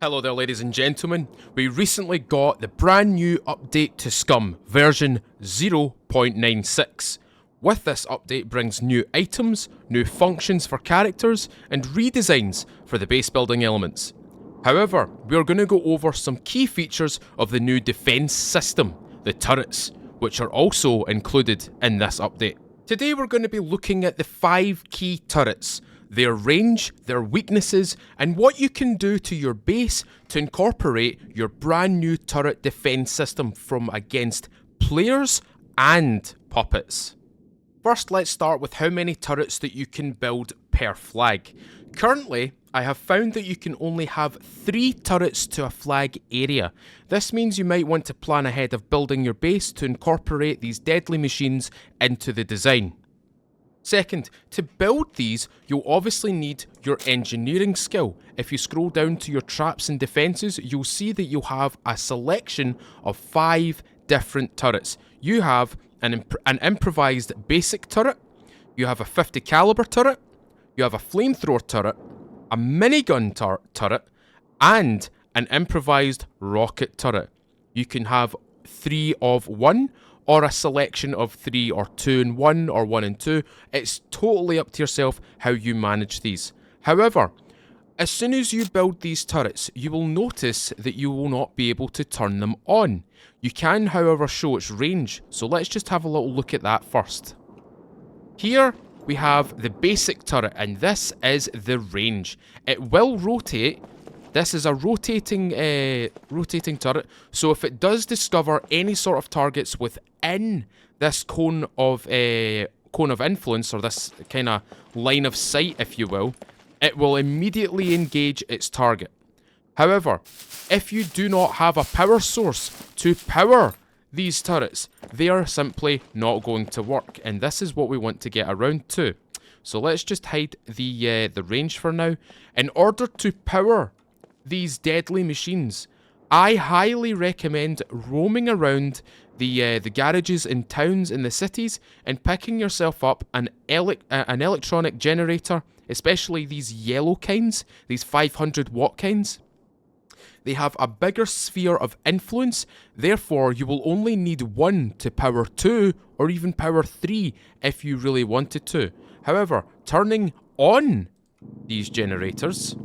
Hello there ladies and gentlemen, we recently got the brand new update to Scum, version 0.96. With this update brings new items, new functions for characters, and redesigns for the base building elements. However, we are going to go over some key features of the new defense system, the turrets, which are also included in this update. Today we're going to be looking at the 5 key turrets, their range, their weaknesses, and what you can do to your base to incorporate your brand new turret defense system from against players and puppets. First, let's start with how many turrets that you can build per flag. Currently, I have found that you can only have 3 turrets to a flag area. This means you might want to plan ahead of building your base to incorporate these deadly machines into the design. Second, to build these, you'll obviously need your engineering skill. If you scroll down to your traps and defences, you'll see that you'll have a selection of 5 different turrets. You have an improvised basic turret, you have a 50 caliber turret, you have a flamethrower turret, a minigun turret, and an improvised rocket turret. You can have 3 of 1, or a selection of 3 or 2 and 1 or 1 and 2. It's totally up to yourself how you manage these. However, as soon as you build these turrets, you will notice that you will not be able to turn them on. You can, however, show its range, so let's just have a little look at that first. Here we have the basic turret, and this is the range. It will rotate. This is a rotating turret, so if it does discover any sort of targets within this cone of influence, or this kind of line of sight, if you will, it will immediately engage its target. However, if you do not have a power source to power these turrets, they are simply not going to work, and this is what we want to get around to. So let's just hide the range for now. In order to power these deadly machines, I highly recommend roaming around the garages in towns in the cities and picking yourself up an electronic generator, especially these yellow kinds, these 500 watt kinds. They have a bigger sphere of influence, therefore you will only need 1 to power 2 or even power 3 if you really wanted to. However, turning on these generators,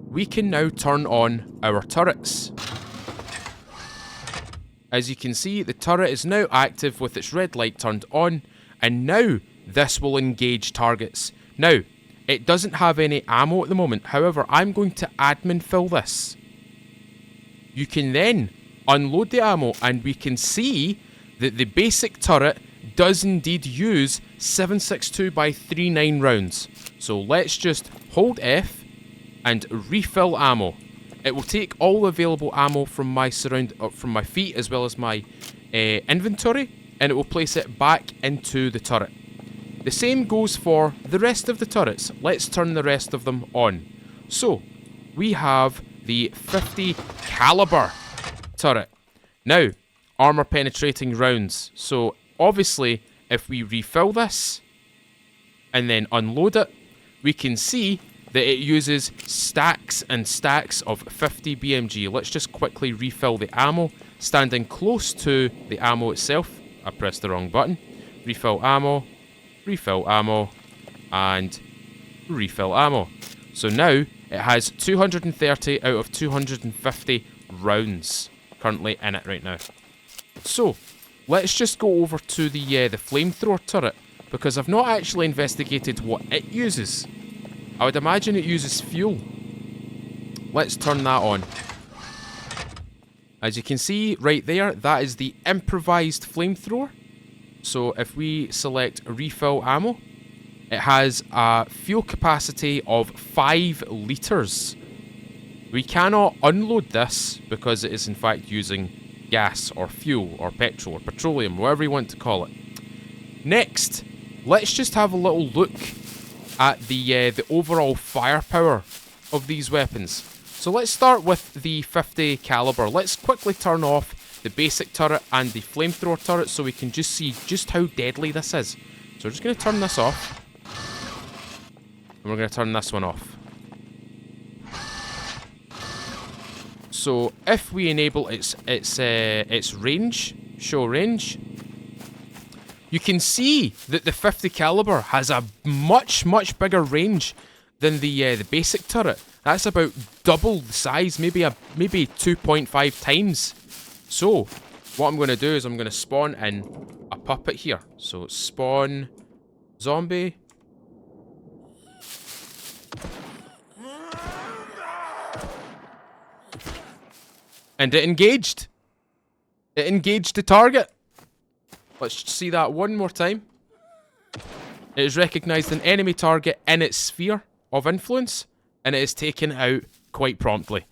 we can now turn on our turrets. As you can see, the turret is now active with its red light turned on, and now this will engage targets. Now, it doesn't have any ammo at the moment, however, I'm going to admin fill this. You can then unload the ammo, and we can see that the basic turret does indeed use 7.62x39 rounds. So let's just hold F and refill ammo. It will take all available ammo from my feet as well as my inventory, and it will place it back into the turret. The same goes for the rest of the turrets. Let's turn the rest of them on. So we have the 50 caliber turret. Now, armor penetrating rounds. So obviously, if we refill this and then unload it, we can see that it uses stacks and stacks of 50 BMG. Let's just quickly refill the ammo, standing close to the ammo itself. I pressed the wrong button. Refill ammo, and refill ammo. So now it has 230 out of 250 rounds currently in it right now. So let's just go over to the flamethrower turret, because I've not actually investigated what it uses. I would imagine it uses fuel. Let's turn that on. As you can see right there, that is the improvised flamethrower. So if we select refill ammo, it has a fuel capacity of 5 litres. We cannot unload this because it is in fact using gas or fuel or petrol or petroleum, whatever you want to call it. Next, let's just have a little look at the overall firepower of these weapons. So let's start with the 50 caliber. Let's quickly turn off the basic turret and the flamethrower turret so we can just see just how deadly this is. So we're just going to turn this off. And we're going to turn this one off. So if we enable its range, show range, you can see that the 50 caliber has a much bigger range than the basic turret. That's about double the size, maybe 2.5 times. So what I'm going to do is I'm going to spawn in a puppet here. So spawn zombie. And it engaged. It engaged the target. Let's see that one more time. It has recognized an enemy target in its sphere of influence, and it is taken out quite promptly.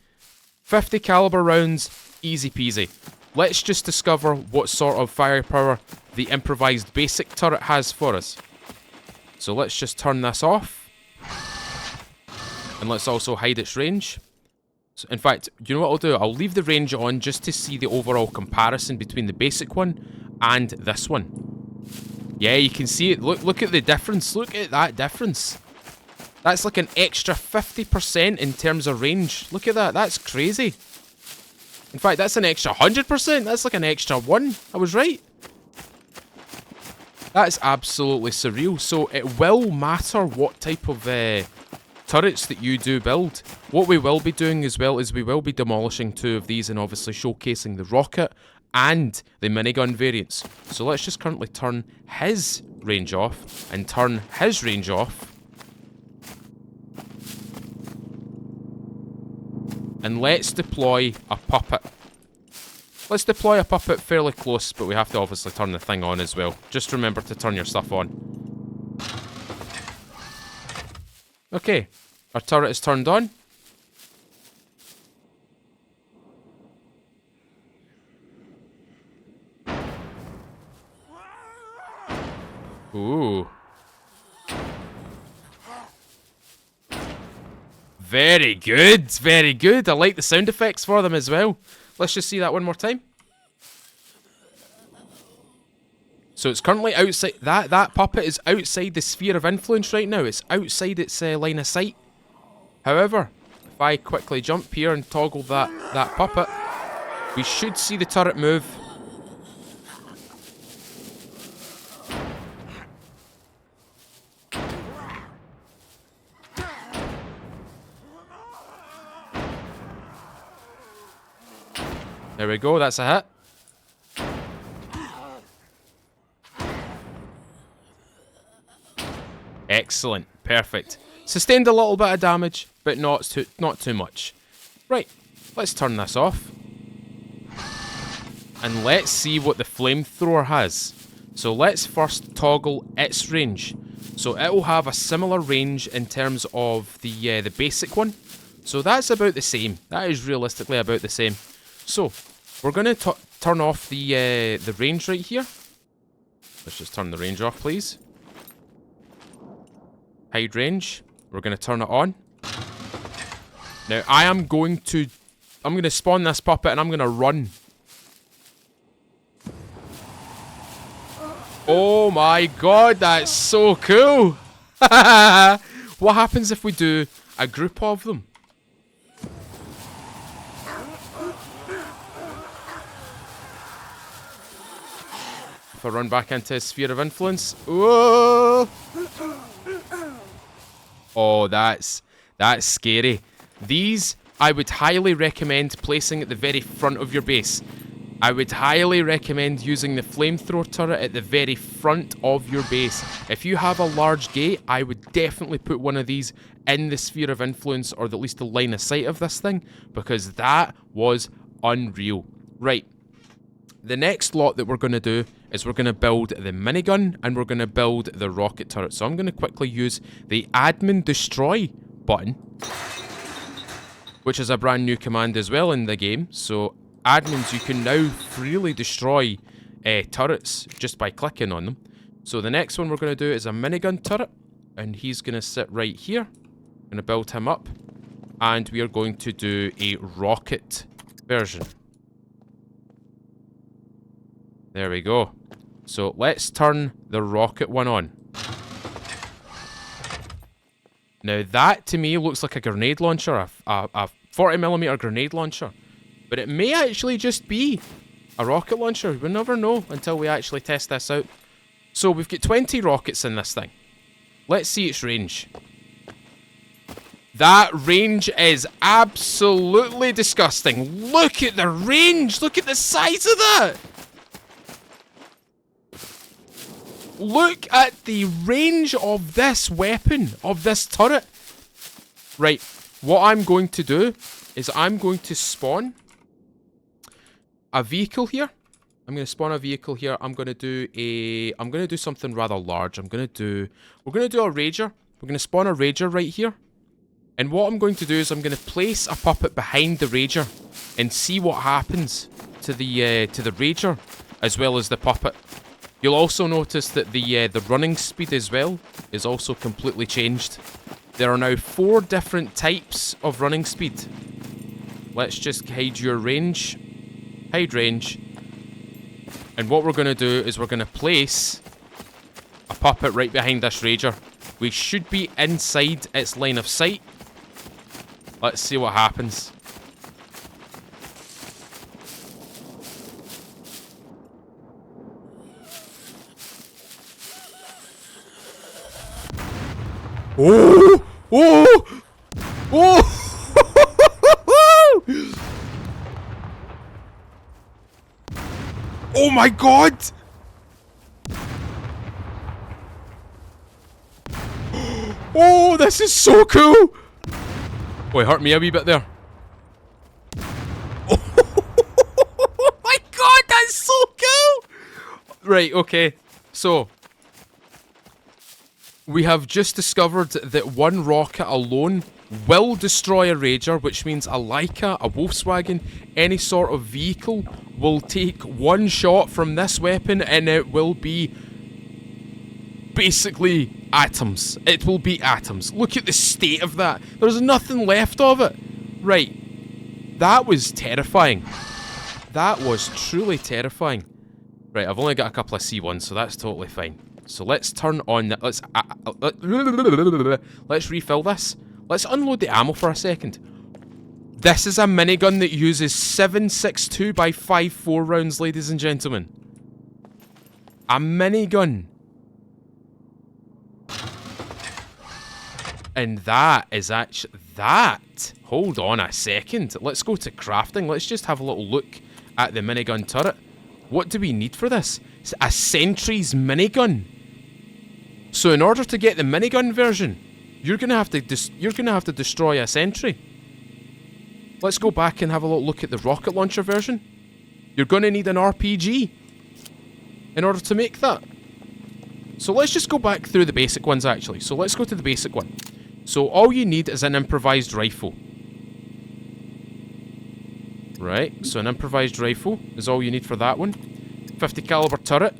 50 caliber rounds, easy peasy. Let's just discover what sort of firepower the improvised basic turret has for us. So let's just turn this off. And let's also hide its range. So in fact, you know what I'll do? I'll leave the range on just to see the overall comparison between the basic one and this one. Yeah, you can see it. Look at the difference. Look at that difference. That's like an extra 50% in terms of range. Look at that. That's crazy. In fact, that's an extra 100%. That's like an extra 1. I was right. That's absolutely surreal. So it will matter what type of turrets that you do build. What we will be doing as well is we will be demolishing 2 of these and obviously showcasing the rocket and the minigun variants. So let's just currently turn his range off and turn his range off. And let's deploy a puppet. Let's deploy a puppet fairly close, but we have to obviously turn the thing on as well. Just remember to turn your stuff on. Okay, our turret is turned on. Ooh. Very good, very good. I like the sound effects for them as well. Let's just see that one more time. So it's currently outside, that puppet is outside the sphere of influence right now. It's outside its line of sight. However, if I quickly jump here and toggle that puppet, we should see the turret move. There we go, that's a hit. Excellent, perfect. Sustained a little bit of damage, but not too much. Right, let's turn this off. And let's see what the flamethrower has. So let's first toggle its range. So it will have a similar range in terms of the basic one. So that's about the same. That is realistically about the same. So we're going to turn off the range right here. Let's just turn the range off, please. Hide range. We're going to turn it on. Now, I'm going to spawn this puppet and I'm going to run. Oh my god, that's so cool! What happens if we do a group of them? If I run back into his sphere of influence. Whoa! Oh, that's scary. These, I would highly recommend placing at the very front of your base. I would highly recommend using the flamethrower turret at the very front of your base. If you have a large gate, I would definitely put one of these in the sphere of influence, or at least the line of sight of this thing, because that was unreal. Right. The next lot that we're going to do is we're going to build the minigun and we're going to build the rocket turret. So I'm going to quickly use the admin destroy button, which is a brand new command as well in the game. So admins, you can now freely destroy turrets just by clicking on them. So the next one we're going to do is a minigun turret, and he's going to sit right here. I'm going to build him up, and we are going to do a rocket version. There we go. So let's turn the rocket one on. Now that to me looks like a grenade launcher, a 40mm grenade launcher. But it may actually just be a rocket launcher. We'll never know until we actually test this out. So we've got 20 rockets in this thing. Let's see its range. That range is absolutely disgusting. Look at the range. Look at the size of that. Look at the range of this weapon, of this turret. Right, what I'm going to do is I'm going to spawn a vehicle here. I'm going to spawn a vehicle here. I'm going to do something rather large. We're going to do a Rager. We're going to spawn a Rager right here. And what I'm going to do is I'm going to place a puppet behind the Rager and see what happens to the Rager as well as the puppet. You'll also notice that the running speed as well is also completely changed. There are now 4 different types of running speed. Let's just hide your range. Hide range. And what we're going to do is we're going to place a puppet right behind this Rager. We should be inside its line of sight. Let's see what happens. Oh! Oh! Oh! Oh my god! Oh, this is so cool! Oh, it hurt me a wee bit there. Oh my god, that's so cool! Right, okay. So, we have just discovered that one rocket alone will destroy a Rager, which means a Leica, a Volkswagen, any sort of vehicle will take one shot from this weapon and it will be basically atoms. It will be atoms. Look at the state of that. There's nothing left of it. Right. That was terrifying. That was truly terrifying. Right, I've only got a couple of C1s, so that's totally fine. So let's turn on that. Let's refill this. Let's unload the ammo for a second. This is a minigun that uses 7.62 by 5.4 rounds, ladies and gentlemen. A minigun. And that is actually... That... Hold on a second. Let's go to crafting. Let's just have a little look at the minigun turret. What do we need for this? It's a Sentry's minigun. So in order to get the minigun version, you're gonna have to destroy a Sentry. Let's go back and have a little look at the rocket launcher version. You're gonna need an RPG in order to make that. So let's just go back through the basic ones actually. So let's go to the basic one. So all you need is an improvised rifle. Right, so an improvised rifle is all you need for that one. 50 caliber turret.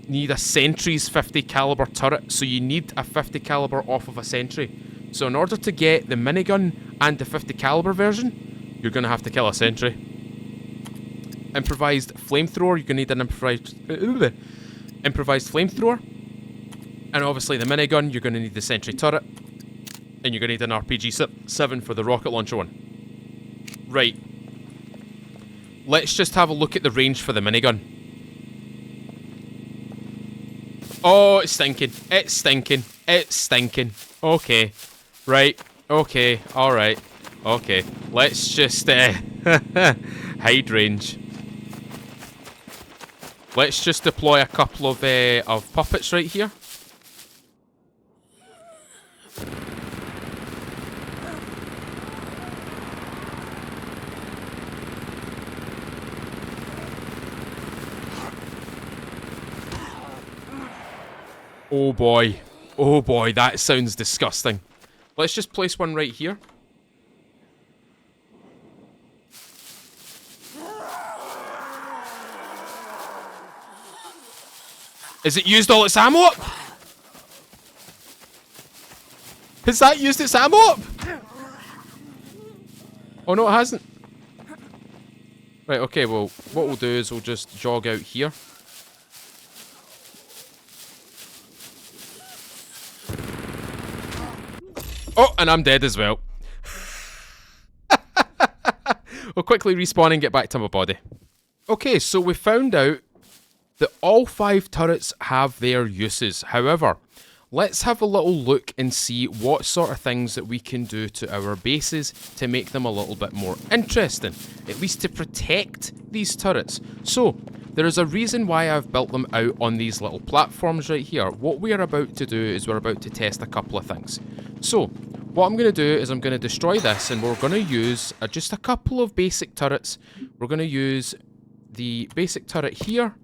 You need a Sentry's 50 caliber turret, so you need a 50 caliber off of a Sentry. So in order to get the minigun and the 50 caliber version, you're gonna have to kill a Sentry. Improvised flamethrower, you're gonna need an improvised flamethrower. And obviously the minigun, you're gonna need the Sentry turret. And you're gonna need an RPG-7 for the rocket launcher one. Right. Let's just have a look at the range for the minigun. Oh, it's stinking. It's stinking. It's stinking. Okay. Right. Okay. Alright. Okay. Let's just hide range. Let's just deploy a couple of puppets right here. Oh boy. Oh boy, that sounds disgusting. Let's just place one right here. Has it used all its ammo up? Has that used its ammo up? Oh no, it hasn't. Right, okay, well, what we'll do is we'll just jog out here. Oh, and I'm dead as well. We'll quickly respawn and get back to my body. Okay, so we found out that all 5 turrets have their uses. However, let's have a little look and see what sort of things that we can do to our bases to make them a little bit more interesting, at least to protect these turrets. So, there is a reason why I've built them out on these little platforms right here. What we are about to do is we're about to test a couple of things. So, what I'm going to do is I'm going to destroy this, and we're going to use just a couple of basic turrets. We're going to use the basic turret here,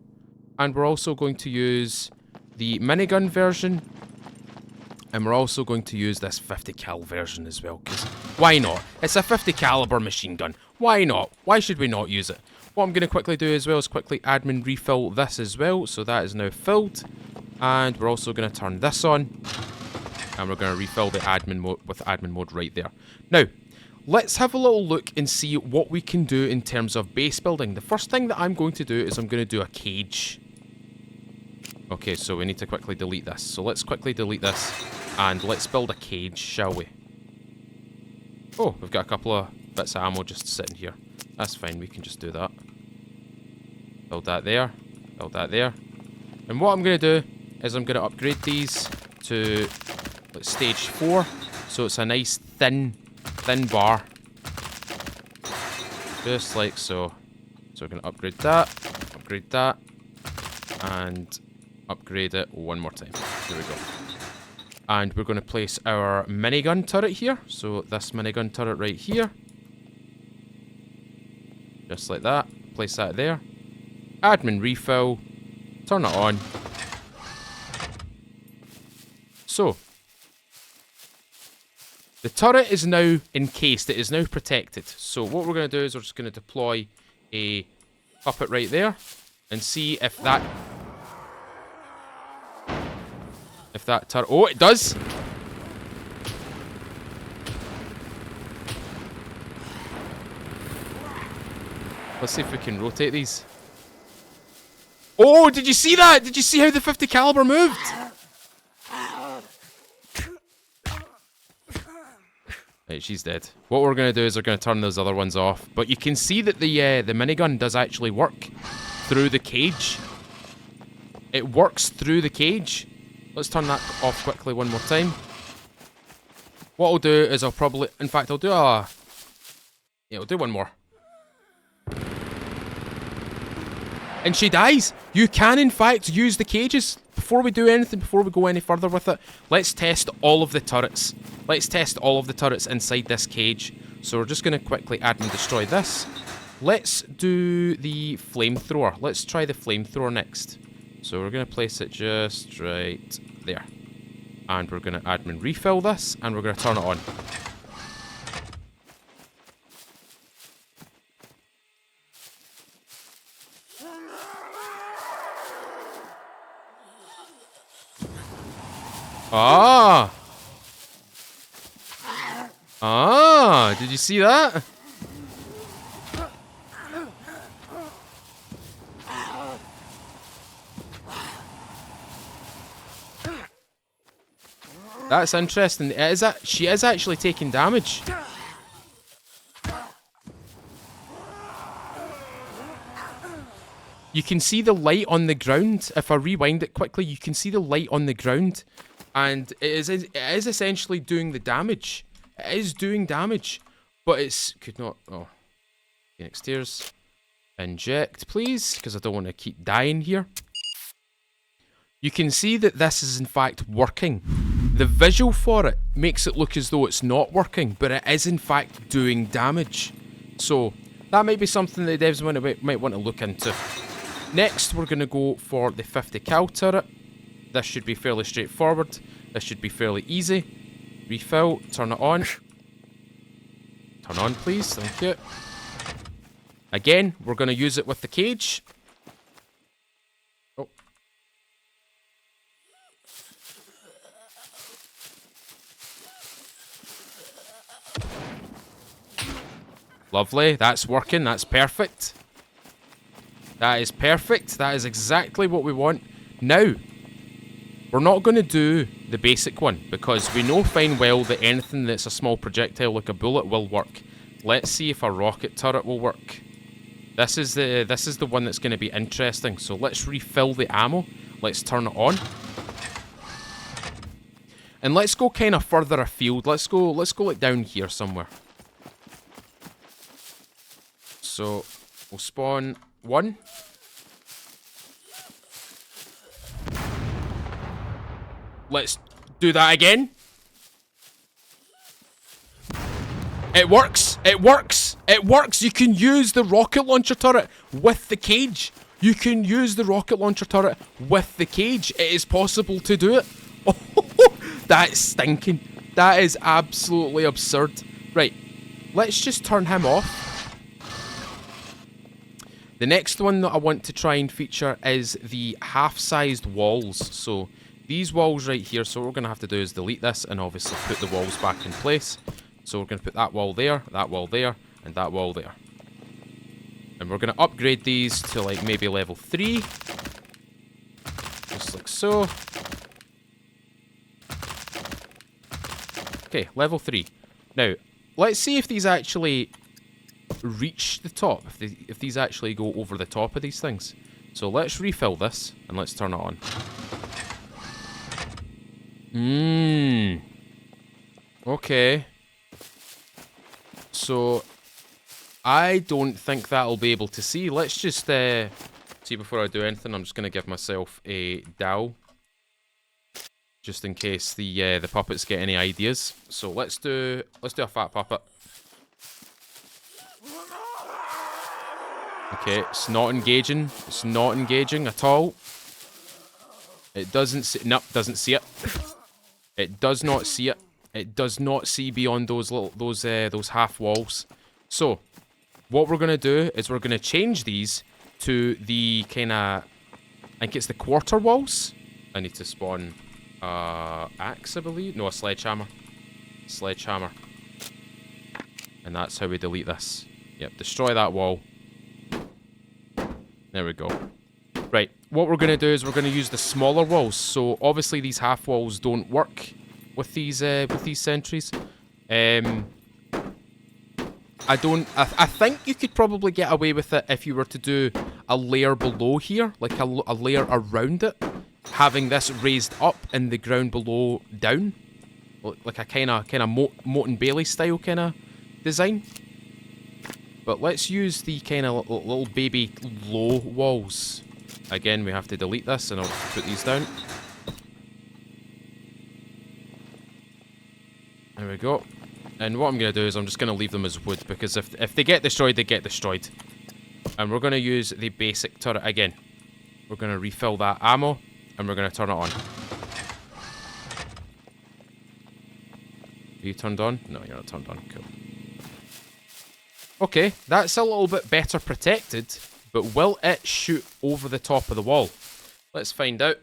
and we're also going to use the minigun version, and we're also going to use this 50 cal version as well, because why not? It's a 50 caliber machine gun. Why not? Why should we not use it? What I'm going to quickly do as well is quickly admin refill this as well, so that is now filled, and we're also going to turn this on, and we're going to refill the admin mode with admin mode right there. Now, let's have a little look and see what we can do in terms of base building. The first thing that I'm going to do is I'm going to do a cage. Okay, so we need to quickly delete this. So let's quickly delete this, and let's build a cage, shall we? Oh, we've got a couple of bits of ammo just sitting here. That's fine, we can just do that. Build that there, build that there. And what I'm going to do is I'm going to upgrade these to stage 4. So it's a nice thin bar. Just like so. So we're going to upgrade that, and upgrade it one more time. There we go. And we're going to place our minigun turret here. So this minigun turret right here. Just like that. Place that there. Admin refill. Turn it on. So, the turret is now encased. It is now protected. So what we're going to do is we're just going to deploy a puppet right there and see if that turret... Oh, it does! Let's see if we can rotate these. Oh, did you see that? Did you see how the 50 caliber moved? Right, she's dead. What we're going to do is we're going to turn those other ones off. But you can see that the minigun does actually work through the cage. It works through the cage. Let's turn that off quickly one more time. What I'll do is I'll probably... In fact, I'll do a... Yeah, I'll do one more. And she dies. You can, in fact, use the cages. Before we do anything, before we go any further with it, let's test all of the turrets. Let's test all of the turrets inside this cage. So we're just going to quickly admin destroy this. Let's do the flamethrower. Let's try the flamethrower next. So we're going to place it just right there. And we're going to admin refill this, and we're going to turn it on. Did you see that? That's interesting. She is actually taking damage. You can see the light on the ground. If I rewind it quickly, you can see the light on the ground. And it is essentially doing the damage. It is doing damage. But it's... Could not... Oh. Phoenix Tears. Inject, please. Because I don't want to keep dying here. You can see that this is in fact working. The visual for it makes it look as though it's not working. But it is in fact doing damage. So, that might be something that devs might want to look into. Next, we're going to go for the 50 cal turret. This should be fairly straightforward. This should be fairly easy. Refill, turn it on. Turn on, please. Thank you. Again, we're going to use it with the cage. Oh. Lovely. That's working. That's perfect. That is perfect. That is exactly what we want. Now, We're not going to do the basic one, because we know fine well that anything that's a small projectile like a bullet will work. Let's see if a rocket turret will work. This is the one that's going to be interesting. So let's refill the ammo. Let's turn it on. And let's go kind of further afield. Let's go like down here somewhere. So we'll spawn one. Let's do that again. It works! It works! It works! You can use the rocket launcher turret with the cage. You can use the rocket launcher turret with the cage. It is possible to do it. Oh, that's stinking. That is absolutely absurd. Right, let's just turn him off. The next one that I want to try and feature is the half-sized walls. So these walls right here, so what we're going to have to do is delete this and obviously put the walls back in place. So we're going to put that wall there, and that wall there. And we're going to upgrade these to like maybe level 3. Just like so. Okay, level 3. Now, let's see if these actually reach the top. If these actually go over the top of these things. So let's refill this, and let's turn it on. Okay. So, I don't think that'll be able to see. Let's just see before I do anything. I'm just going to give myself a dowel, just in case the puppets get any ideas. So let's do a fat puppet. Okay, it's not engaging. It's not engaging at all. It doesn't see. Nope, doesn't see it. It does not see it. It does not see beyond those half walls. So, what we're gonna do is we're gonna change these to the kind of, I think it's the quarter walls. I need to spawn axe, I believe. No, a sledgehammer. Sledgehammer. And that's how we delete this. Yep, destroy that wall. There we go. Right, what we're gonna do is we're gonna use the smaller walls. So obviously these half walls don't work with these sentries. I think you could probably get away with it if you were to do a layer below here, like a layer around it, having this raised up and the ground below down, like a kind of Moat and Bailey style kind of design. But let's use the kind of little baby low walls. Again, we have to delete this, and I'll put these down. There we go. And what I'm going to do is I'm just going to leave them as wood, because if they get destroyed, they get destroyed. And we're going to use the basic turret again. We're going to refill that ammo, and we're going to turn it on. Are you turned on? No, you're not turned on. Cool. Okay, that's a little bit better protected, but will it shoot over the top of the wall? Let's find out.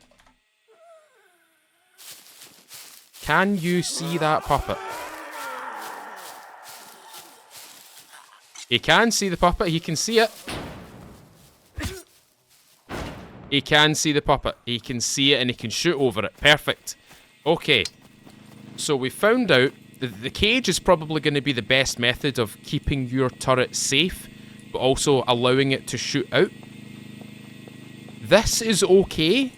Can you see that puppet? He can see the puppet. He can see it. He can see the puppet. He can see it and he can shoot over it. Perfect. Okay. So we found out that the cage is probably going to be the best method of keeping your turret safe, but also allowing it to shoot out. This is okay.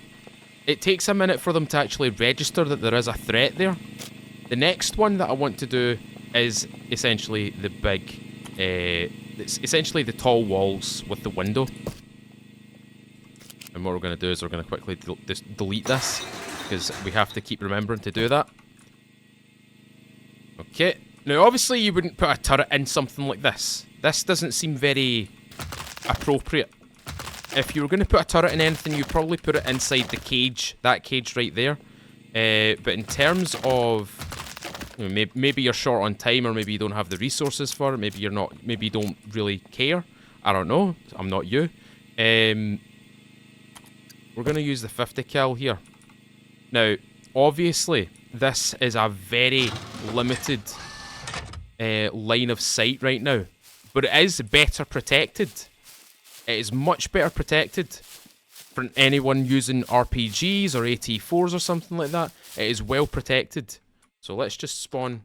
It takes a minute for them to actually register that there is a threat there. The next one that I want to do is essentially the big... it's essentially the tall walls with the window. And what we're going to do is we're going to quickly delete this, because we have to keep remembering to do that. Okay. Now, obviously, you wouldn't put a turret in something like this. This doesn't seem very appropriate. If you were going to put a turret in anything, you'd probably put it inside the cage. That cage right there. But in terms of... You know, maybe you're short on time, or maybe you don't have the resources for it. Maybe you're not. Maybe you don't really care. I don't know. I'm not you. We're going to use the 50 cal here. Now, obviously, this is a very limited line of sight right now, but it is better protected. It is much better protected. For anyone using RPGs or AT4s or something like that, it is well protected. So let's just spawn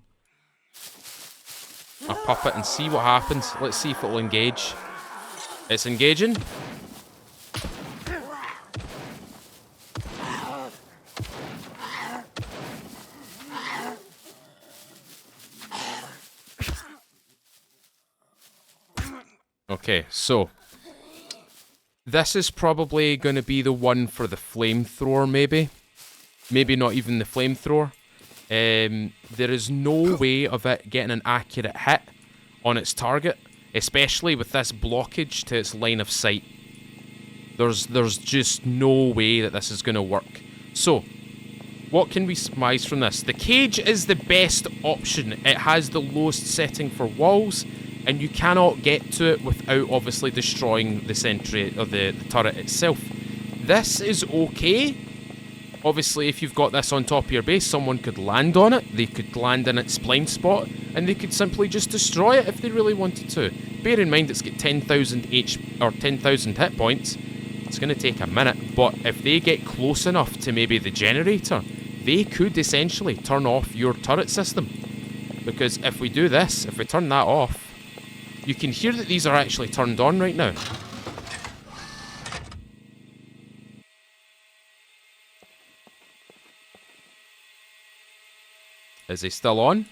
a puppet and see what happens. Let's see if it'll engage. It's engaging. Okay, so this is probably going to be the one for the flamethrower, maybe. Maybe not even the flamethrower. There is no way of it getting an accurate hit on its target, especially with this blockage to its line of sight. There's just no way that this is going to work. So, what can we surmise from this? The cage is the best option. It has the lowest setting for walls, and you cannot get to it without obviously destroying the sentry or the turret itself. This is okay. Obviously, if you've got this on top of your base, someone could land on it. They could land in its blind spot, and they could simply just destroy it if they really wanted to. Bear in mind, it's got 10,000 or 10,000 hit points. It's going to take a minute, but if they get close enough to maybe the generator, they could essentially turn off your turret system. Because if we do this, if we turn that off, you can hear that these are actually turned on right now. Is he still on?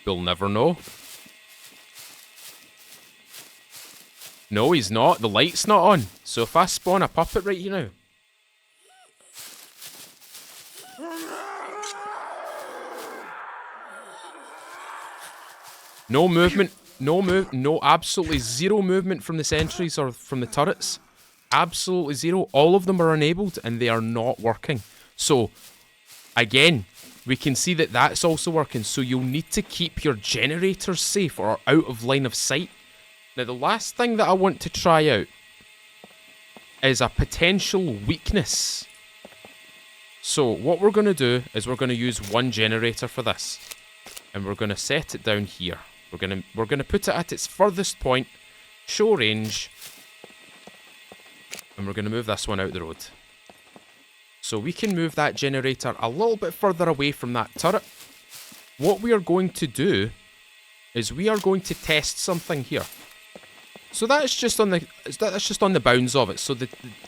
We'll never know. No, he's not. The light's not on. So if I spawn a puppet right here now. No movement. No, absolutely zero movement from the sentries or from the turrets. Absolutely zero. All of them are enabled and they are not working. So, again, we can see that that's also working. So you'll need to keep your generators safe or out of line of sight. Now, the last thing that I want to try out is a potential weakness. So what we're going to do is we're going to use one generator for this. And we're going to set it down here. We're going to put it at its furthest point, show range, and we're going to move this one out the road. So we can move that generator a little bit further away from that turret. What we are going to do is we are going to test something here. So that's just on the bounds of it. So the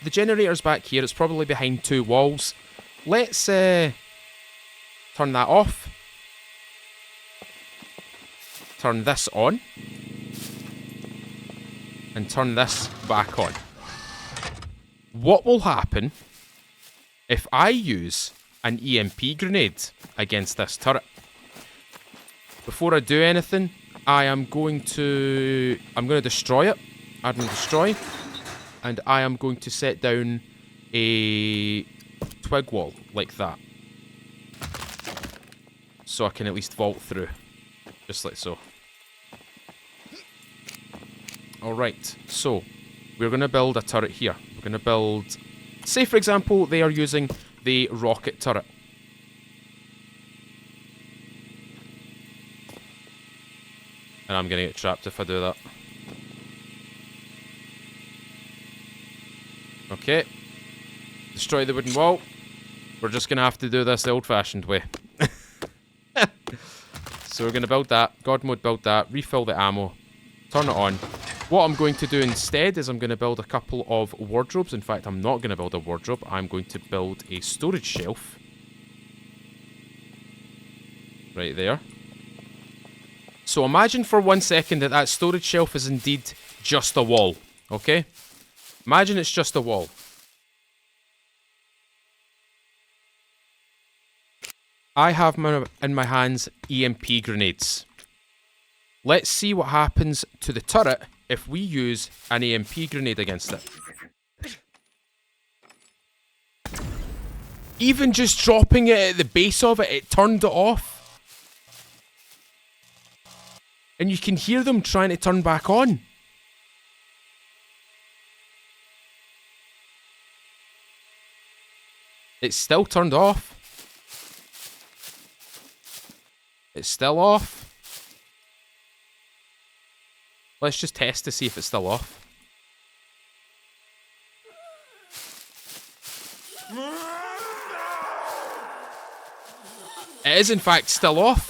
generator's back here. It's probably behind two walls. Let's turn that off. Turn this on. And turn this back on. What will happen if I use an EMP grenade against this turret? Before I do anything, I'm going to destroy it. Admin destroy. And I am going to set down a twig wall like that. So I can at least vault through. Just like so. Alright, so we're going to build a turret here. We're going to build... Say, for example, they are using the rocket turret. And I'm going to get trapped if I do that. Okay. Destroy the wooden wall. We're just going to have to do this the old-fashioned way. So we're going to build that. God mode build that. Refill the ammo. Turn it on. What I'm going to do instead is I'm going to build a couple of wardrobes. In fact, I'm not going to build a wardrobe. I'm going to build a storage shelf. Right there. So imagine for 1 second that that storage shelf is indeed just a wall. Okay? Imagine it's just a wall. I have in my hands EMP grenades. Let's see what happens to the turret if we use an EMP grenade against it. Even just dropping it at the base of it, it turned it off. And you can hear them trying to turn back on. It's still turned off. It's still off. Let's just test to see if it's still off. It is in fact still off.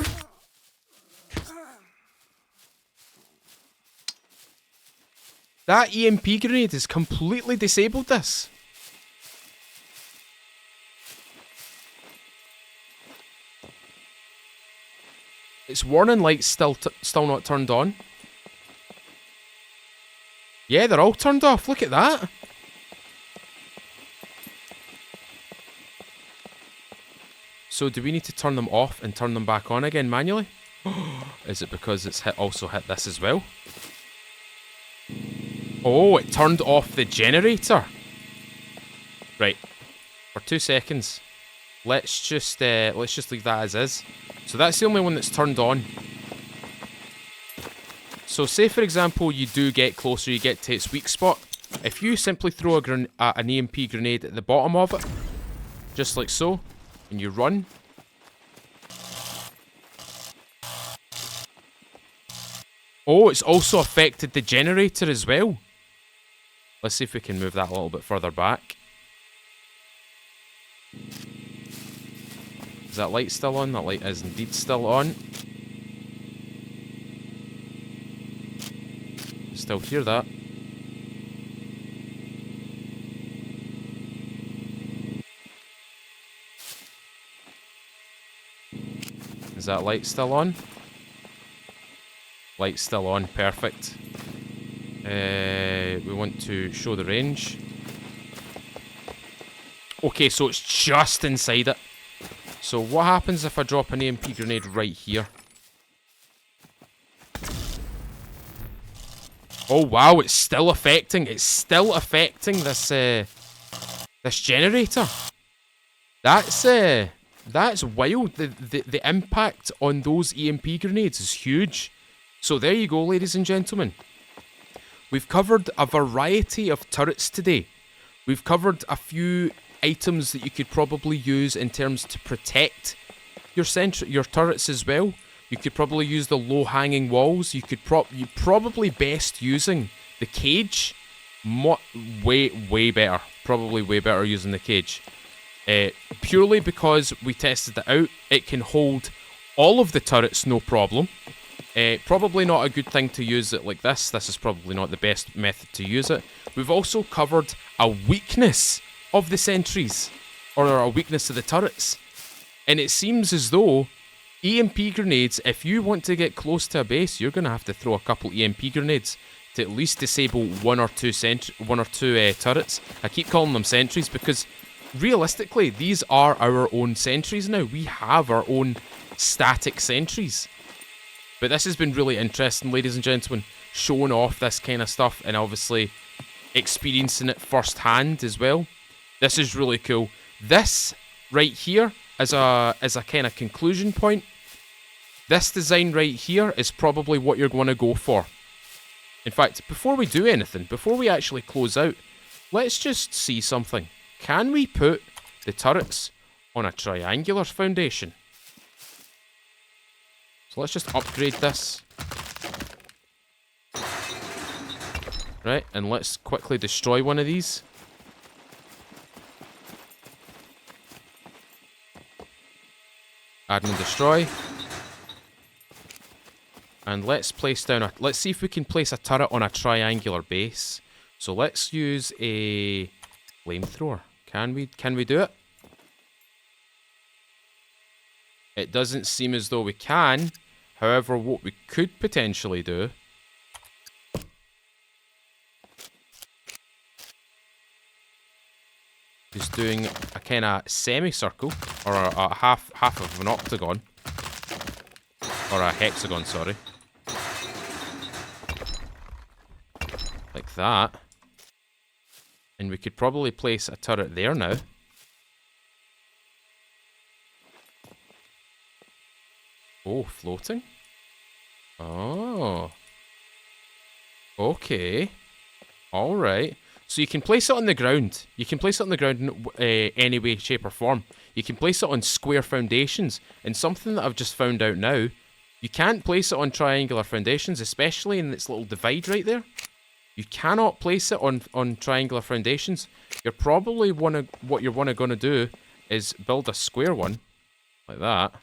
That EMP grenade has completely disabled this. Its warning light's still not turned on. Yeah, they're all turned off. Look at that. So do we need to turn them off and turn them back on again manually? Is it because it's also hit this as well? Oh, it turned off the generator. Right. For 2 seconds. Let's just leave that as is. So that's the only one that's turned on. So say for example you do get closer, you get to its weak spot. If you simply throw an EMP grenade at the bottom of it, just like so, and you run. Oh, it's also affected the generator as well. Let's see if we can move that a little bit further back. Is that light still on? That light is indeed still on. Still hear that. Is that light still on? Light's still on, perfect. We want to show the range. Okay, so it's just inside it. So what happens if I drop an EMP grenade right here? Oh wow, it's still affecting this this generator. That's wild. The impact on those EMP grenades is huge. So there you go, ladies and gentlemen. We've covered a variety of turrets today. We've covered a few items that you could probably use in terms to protect your turrets as well. You could probably use the low-hanging walls. You probably best using the cage. Way better. Probably way better using the cage. Purely because we tested it out. It can hold all of the turrets, no problem. Probably not a good thing to use it like this. This is probably not the best method to use it. We've also covered a weakness of the sentries, or a weakness of the turrets. And it seems as though EMP grenades, if you want to get close to a base, you're going to have to throw a couple EMP grenades to at least disable one or two turrets. I keep calling them sentries because realistically, these are our own sentries now. We have our own static sentries. But this has been really interesting, ladies and gentlemen, showing off this kind of stuff and obviously experiencing it firsthand as well. This is really cool. This right here as a kind of conclusion point, this design right here is probably what you're going to go for. In fact, before we do anything, before we actually close out, let's just see something. Can we put the turrets on a triangular foundation? So let's just upgrade this. Right, and let's quickly destroy one of these. Add and destroy. And let's place down let's see if we can place a turret on a triangular base. So let's use a flamethrower. Can we do it? It doesn't seem as though we can. However, what we could potentially do is doing a kind of semicircle, or a half of an octagon, or a hexagon, sorry, like that, and we could probably place a turret there now. Oh, floating? Oh. Okay. Alright. So you can place it on the ground. You can place it on the ground in any way, shape or form. You can place it on square foundations. And something that I've just found out now, you can't place it on triangular foundations, especially in this little divide right there. You cannot place it on triangular foundations. You're probably what you're going to do is build a square one, like that.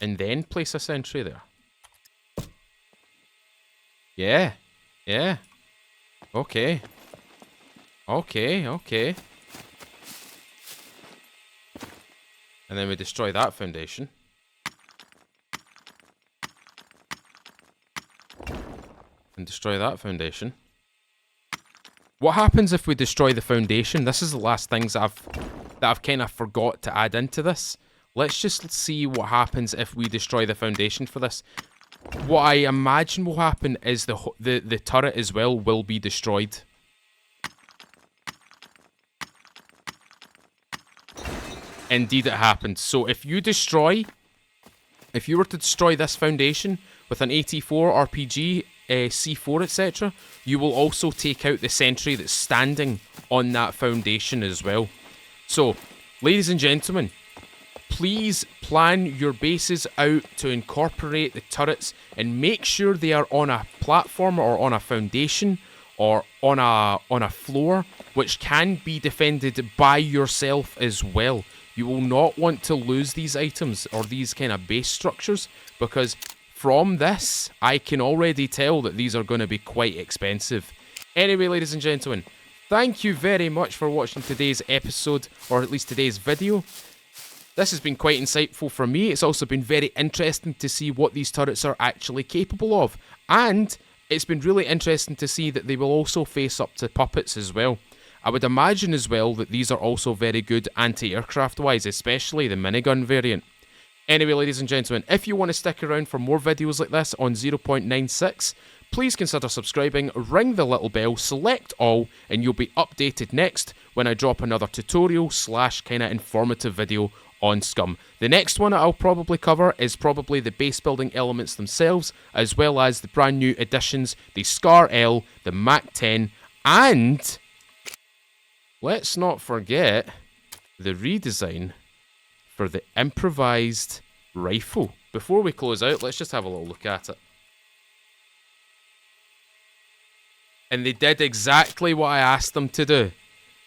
and then place a sentry there. Yeah. Yeah. Okay. Okay, okay. And then we destroy that foundation. And destroy that foundation. What happens if we destroy the foundation? This is the last things that I've kind of forgot to add into this. Let's just see what happens if we destroy the foundation for this. What I imagine will happen is the turret as well will be destroyed. Indeed it happened. So if you were to destroy this foundation with an AT4, RPG, C4, etc., you will also take out the sentry that's standing on that foundation as well. So, ladies and gentlemen, please plan your bases out to incorporate the turrets and make sure they are on a platform or on a foundation or on a floor which can be defended by yourself as well. You will not want to lose these items or these kind of base structures, because from this, I can already tell that these are going to be quite expensive. Anyway, ladies and gentlemen, thank you very much for watching today's episode, or at least today's video. This has been quite insightful for me. It's also been very interesting to see what these turrets are actually capable of. And it's been really interesting to see that they will also face up to puppets as well. I would imagine as well that these are also very good anti-aircraft wise, especially the minigun variant. Anyway, ladies and gentlemen, if you want to stick around for more videos like this on 0.96, please consider subscribing, ring the little bell, select all, and you'll be updated next when I drop another tutorial / kind of informative video on Scum. The next one I'll probably cover is probably the base building elements themselves, as well as the brand new additions, the Scar L, the Mac 10, and let's not forget the redesign for the improvised rifle. Before we close out, let's just have a little look at it. And they did exactly what I asked them to do.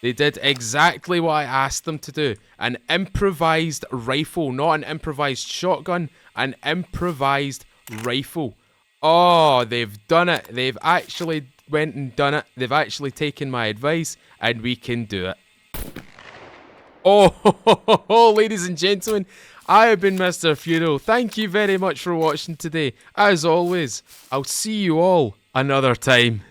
They did exactly what I asked them to do. An improvised rifle, not an improvised shotgun, an improvised rifle. Oh, they've done it. They've actually went and done it. They've actually taken my advice, and we can do it. Oh, ladies and gentlemen, I have been Mr. Furo. Thank you very much for watching today. As always, I'll see you all another time.